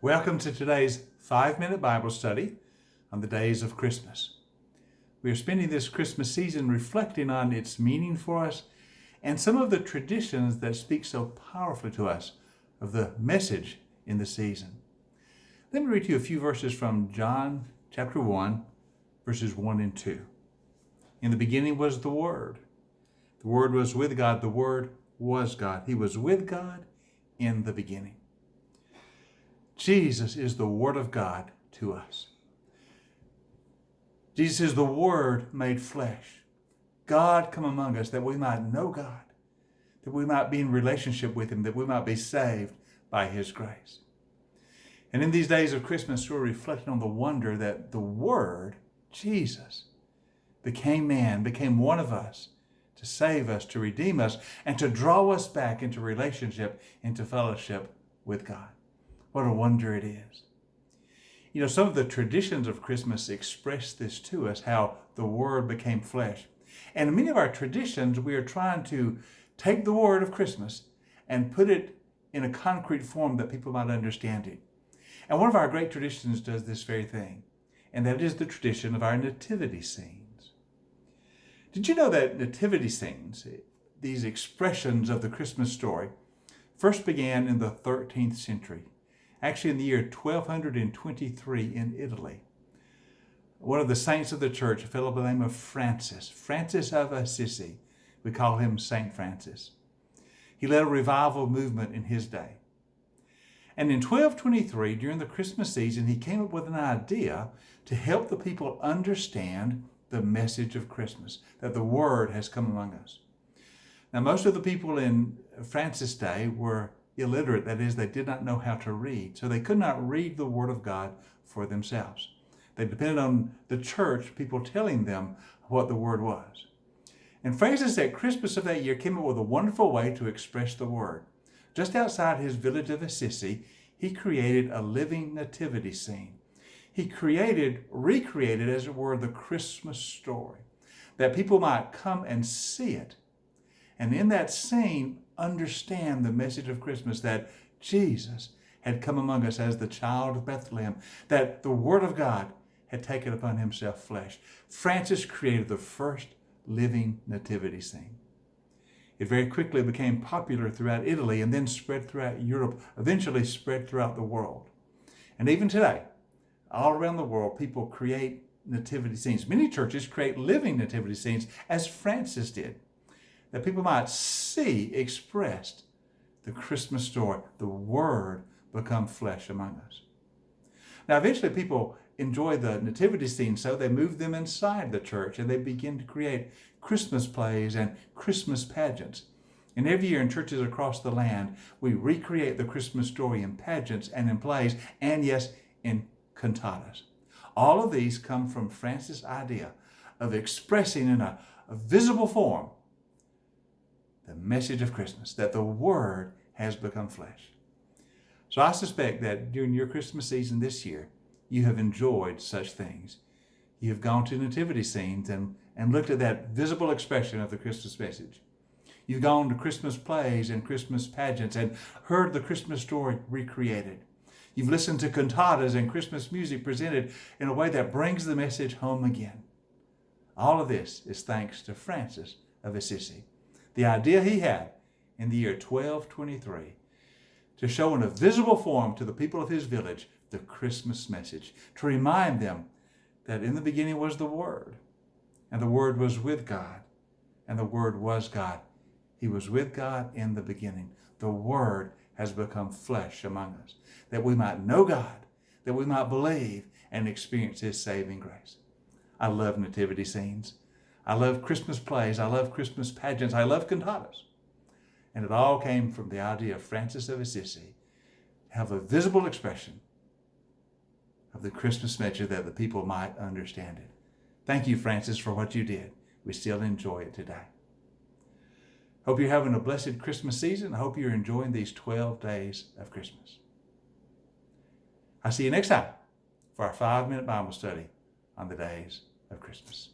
Welcome to today's 5-minute Bible study on the days of Christmas. We are spending this Christmas season reflecting on its meaning for us and some of the traditions that speak so powerfully to us of the message in the season. Let me read to you a few verses from John chapter 1, verses 1 and 2. In the beginning was the Word. The Word was with God. The Word was God. He was with God in the beginning. Jesus is the Word of God to us. Jesus is the Word made flesh. God come among us that we might know God, that we might be in relationship with Him, that we might be saved by His grace. And in these days of Christmas, we're reflecting on the wonder that the Word, Jesus, became man, became one of us to save us, to redeem us, and to draw us back into relationship, into fellowship with God. What a wonder it is. You know, some of the traditions of Christmas express this to us, how the Word became flesh. And in many of our traditions, we are trying to take the Word of Christmas and put it in a concrete form that people might understand it. And one of our great traditions does this very thing, and that is the tradition of our Nativity Scenes. Did you know that Nativity Scenes, these expressions of the Christmas story, first began in the 13th century? Actually in the year 1223 in Italy. One of the saints of the church, a fellow by the name of Francis of Assisi, we call him Saint Francis. He led a revival movement in his day. And in 1223, during the Christmas season, he came up with an idea to help the people understand the message of Christmas, that the Word has come among us. Now, most of the people in Francis' day were illiterate, that is, they did not know how to read, so they could not read the Word of God for themselves. They depended on the church, people telling them what the Word was. And Francis at Christmas of that year came up with a wonderful way to express the Word. Just outside his village of Assisi, he created a living nativity scene. He recreated, as it were, the Christmas story, that people might come and see it. And in that scene, understand the message of Christmas, that Jesus had come among us as the child of Bethlehem, that the Word of God had taken upon himself flesh. Francis created the first living nativity scene. It very quickly became popular throughout Italy and then spread throughout Europe, eventually spread throughout the world. And even today, all around the world, people create nativity scenes. Many churches create living nativity scenes, as Francis did, that people might see expressed the Christmas story, the Word become flesh among us. Now, eventually people enjoy the nativity scene, so they move them inside the church and they begin to create Christmas plays and Christmas pageants. And every year in churches across the land, we recreate the Christmas story in pageants and in plays, and yes, in cantatas. All of these come from Francis' idea of expressing in a visible form the message of Christmas, that the Word has become flesh. So I suspect that during your Christmas season this year, you have enjoyed such things. You have gone to nativity scenes and looked at that visible expression of the Christmas message. You've gone to Christmas plays and Christmas pageants and heard the Christmas story recreated. You've listened to cantatas and Christmas music presented in a way that brings the message home again. All of this is thanks to Francis of Assisi. The idea he had in the year 1223 to show in a visible form to the people of his village the Christmas message, to remind them that in the beginning was the Word, and the Word was with God, and the Word was God. He was with God in the beginning. The Word has become flesh among us, that we might know God, that we might believe and experience His saving grace. I love nativity scenes. I love Christmas plays. I love Christmas pageants. I love cantatas. And it all came from the idea of Francis of Assisi to have a visible expression of the Christmas message that the people might understand it. Thank you, Francis, for what you did. We still enjoy it today. Hope you're having a blessed Christmas season. I hope you're enjoying these 12 days of Christmas. I'll see you next time for our 5-minute Bible study on the days of Christmas.